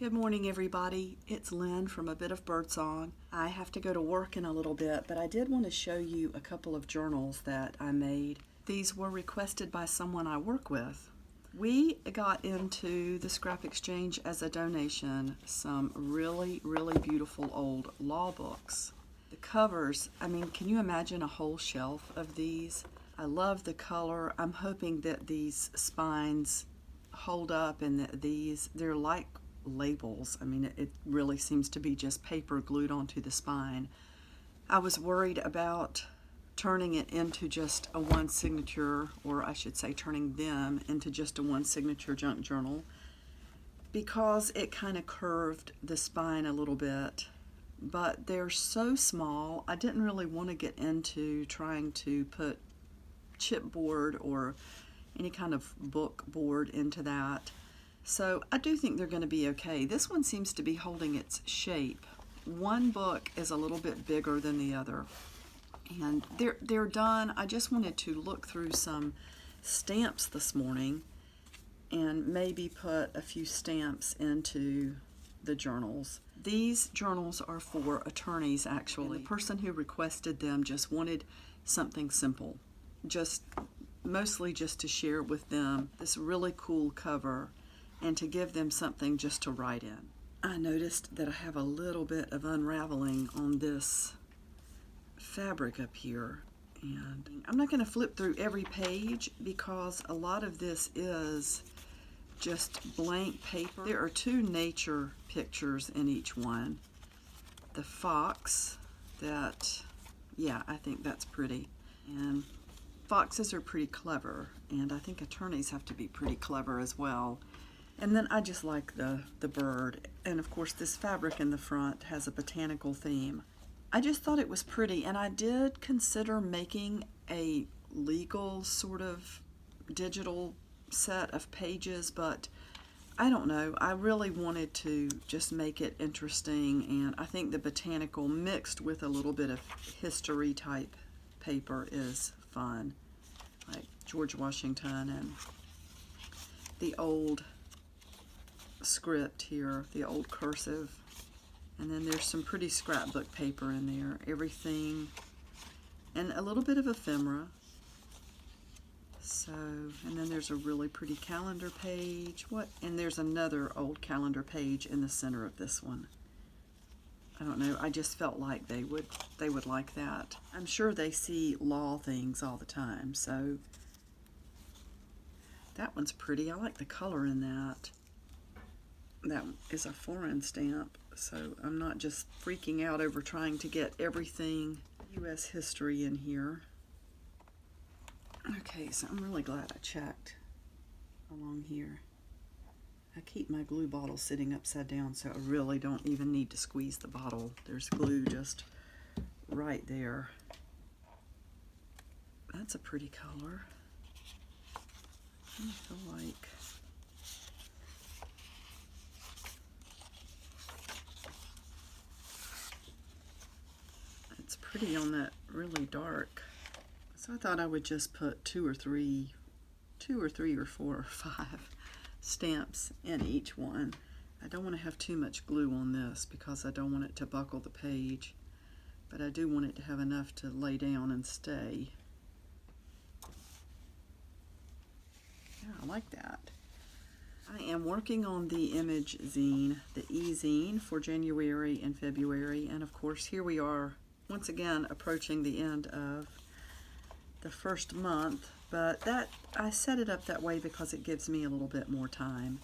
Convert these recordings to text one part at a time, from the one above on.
Good morning, everybody. It's Lynn from A Bit of Birdsong. I have to go to work in a little bit, but I did want to show you a couple of journals that I made. These were requested by someone I work with. We got into the scrap exchange as a donation some really, really beautiful old law books. The covers, can you imagine a whole shelf of these? I love the color. I'm hoping that these spines hold up and that they're like labels. It really seems to be just paper glued onto the spine. I was worried about turning it into just a one signature, or I should say turning them into just a one signature junk journal, because it kind of curved the spine a little bit, but they're so small. I didn't really want to get into trying to put chipboard or any kind of book board into that. So I do think they're going to be okay. This one seems to be holding its shape. One book is a little bit bigger than the other. And they're done. I just wanted to look through some stamps this morning and maybe put a few stamps into the journals. These journals are for attorneys, actually. The person who requested them just wanted something simple, mostly just to share with them this really cool cover and to give them something just to write in. I noticed that I have a little bit of unraveling on this fabric up here, and I'm not going to flip through every page because a lot of this is just blank paper. There are two nature pictures in each one. The fox, I think that's pretty, and foxes are pretty clever, and I think attorneys have to be pretty clever as well. And then I just like the bird. And of course this fabric in the front has a botanical theme. I just thought it was pretty, and I did consider making a legal sort of digital set of pages, but I don't know. I really wanted to just make it interesting, and I think the botanical mixed with a little bit of history type paper is fun. Like George Washington and the old script here, the old cursive, and then there's some pretty scrapbook paper in there, everything, and a little bit of ephemera. So, and then there's a really pretty calendar page. And there's another old calendar page in the center of this one. I don't know, I just felt like they would like that. I'm sure they see law things all the time, so that one's pretty. I like the color in that. That is a foreign stamp, so I'm not just freaking out over trying to get everything U.S. history in here. Okay, so I'm really glad I checked along here. I keep my glue bottle sitting upside down, so I really don't even need to squeeze the bottle. There's glue just right there. That's a pretty color. I feel like it's pretty on that really dark. So I thought I would just put two or three or four or five stamps in each one. I don't want to have too much glue on this because I don't want it to buckle the page, but I do want it to have enough to lay down and stay. Yeah, I like that. I am working on the image zine, the e-zine for January and February, and of course here we are once again approaching the end of the first month, but I set it up that way because it gives me a little bit more time.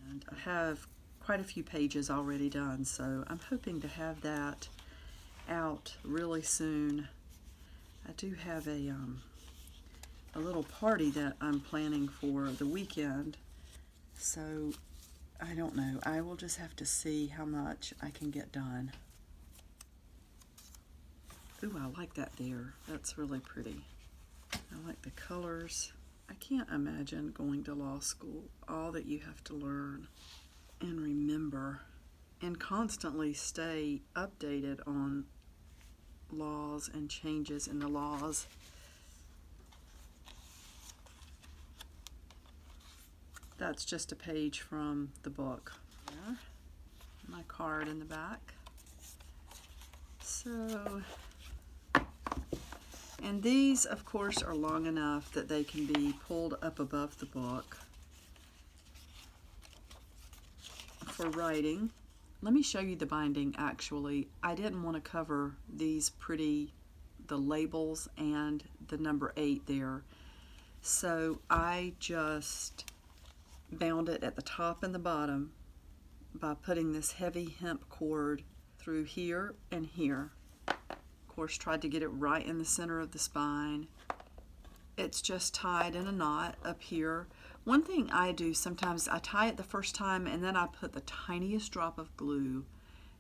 And I have quite a few pages already done, so I'm hoping to have that out really soon. I do have a little party that I'm planning for the weekend, so I don't know. I will just have to see how much I can get done. Ooh, I like that there. That's really pretty. I like the colors. I can't imagine going to law school. All that you have to learn and remember and constantly stay updated on laws and changes in the laws. That's just a page from the book. Yeah. my card in the back. So, and these, of course, are long enough that they can be pulled up above the book for writing. Let me show you the binding, actually. I didn't want to cover these the labels and the number 8 there. So I just bound it at the top and the bottom by putting this heavy hemp cord through here and here. Of course, tried to get it right in the center of the spine. It's just tied in a knot up here. One thing I do sometimes, I tie it the first time and then I put the tiniest drop of glue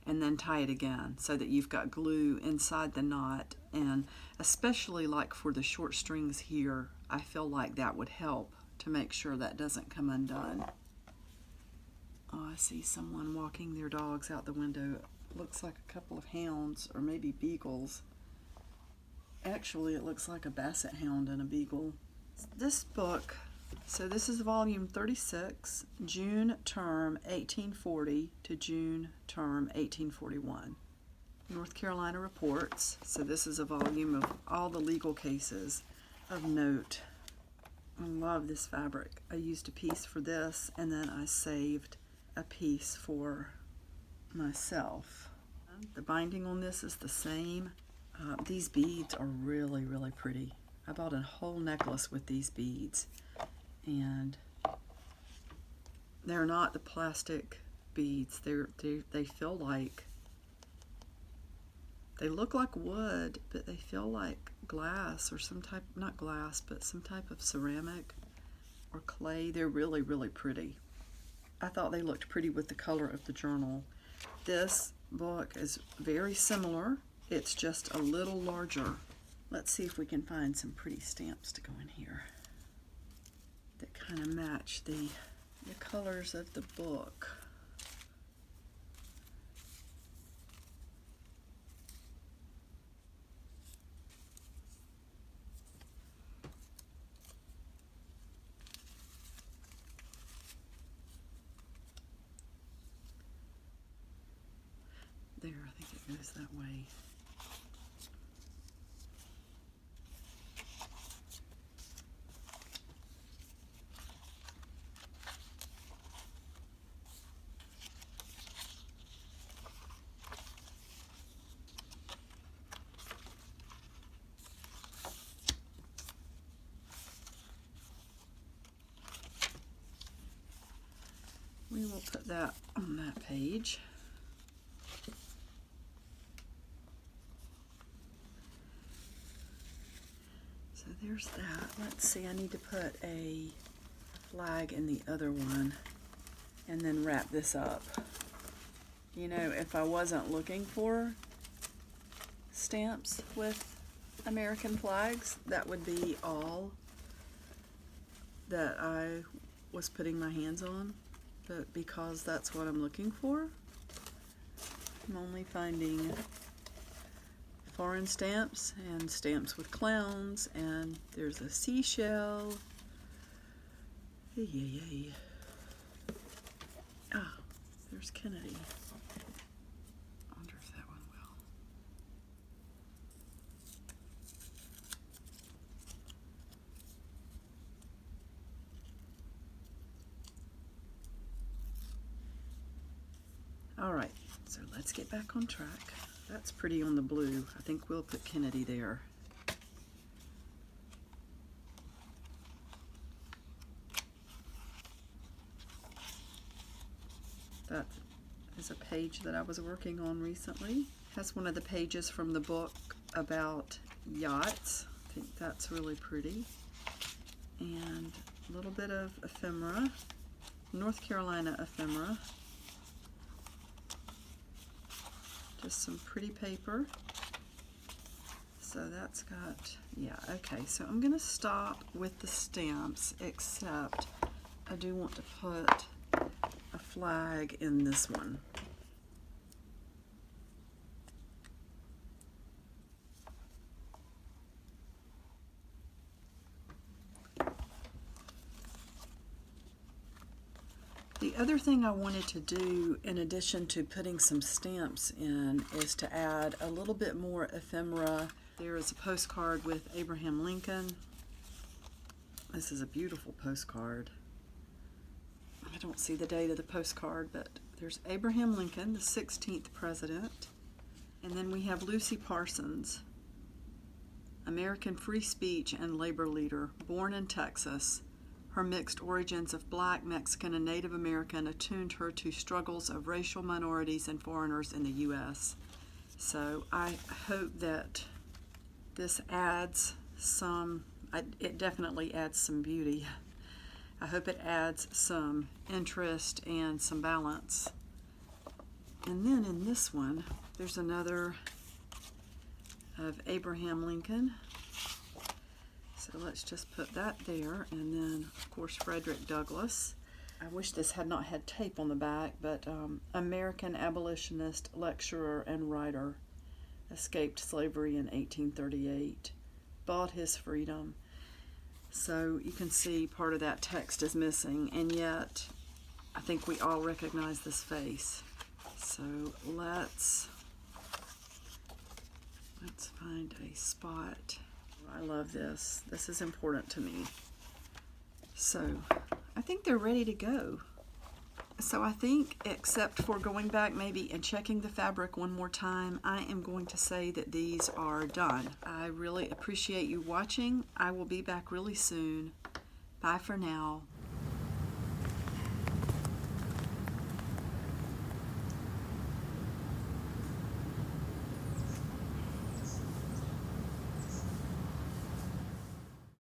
and then tie it again so that you've got glue inside the knot. And especially like for the short strings here, I feel like that would help to make sure that doesn't come undone. Oh, I see someone walking their dogs out the window. Looks like a couple of hounds or maybe beagles. Actually, it looks like a basset hound and a beagle. This book, so this is volume 36, June term 1840 to June term 1841. North Carolina Reports. So this is a volume of all the legal cases of note. I love this fabric. I used a piece for this and then I saved a piece for myself. The binding on this is the same. These beads are really, really pretty. I bought a whole necklace with these beads, and they're not the plastic beads. They feel like, they look like wood, but they feel like glass or some type, not glass, but some type of ceramic or clay. They're really, really pretty. I thought they looked pretty with the color of the journal. This book is very similar. It's just a little larger. Let's see if we can find some pretty stamps to go in here that kind of match the colors of the book. There, I think it goes that way. We will put that on that page. So there's that. Let's see, I need to put a flag in the other one and then wrap this up. You know, if I wasn't looking for stamps with American flags, that would be all that I was putting my hands on. But because that's what I'm looking for, I'm only finding foreign stamps and stamps with clowns, and there's a seashell. Yay. Ah, there's Kennedy. I wonder if that one will. All right, so let's get back on track. That's pretty on the blue. I think we'll put Kennedy there. That is a page that I was working on recently. Has one of the pages from the book about yachts. I think that's really pretty. And a little bit of ephemera, North Carolina ephemera. Just some pretty paper. So that's got, yeah, okay. So I'm gonna stop with the stamps, except I do want to put a flag in this one. The The other thing I wanted to do, in addition to putting some stamps in, is to add a little bit more ephemera. There is a postcard with Abraham Lincoln. This is a beautiful postcard. I don't see the date of the postcard, but there's Abraham Lincoln, the 16th president. And then we have Lucy Parsons, American free speech and labor leader, born in Texas. Her mixed origins of Black, Mexican, and Native American attuned her to struggles of racial minorities and foreigners in the U.S. So I hope that this adds some, it definitely adds some beauty. I hope it adds some interest and some balance. And then in this one, there's another of Abraham Lincoln. So let's just put that there, and then of course Frederick Douglass. I wish this had not had tape on the back, but American abolitionist, lecturer, and writer, escaped slavery in 1838, bought his freedom. So you can see part of that text is missing, and yet I think we all recognize this face. So let's find a spot. I love this. This is important to me. So I think they're ready to go. So I think, except for going back maybe and checking the fabric one more time, I am going to say that these are done. I really appreciate you watching. I will be back really soon. Bye for now.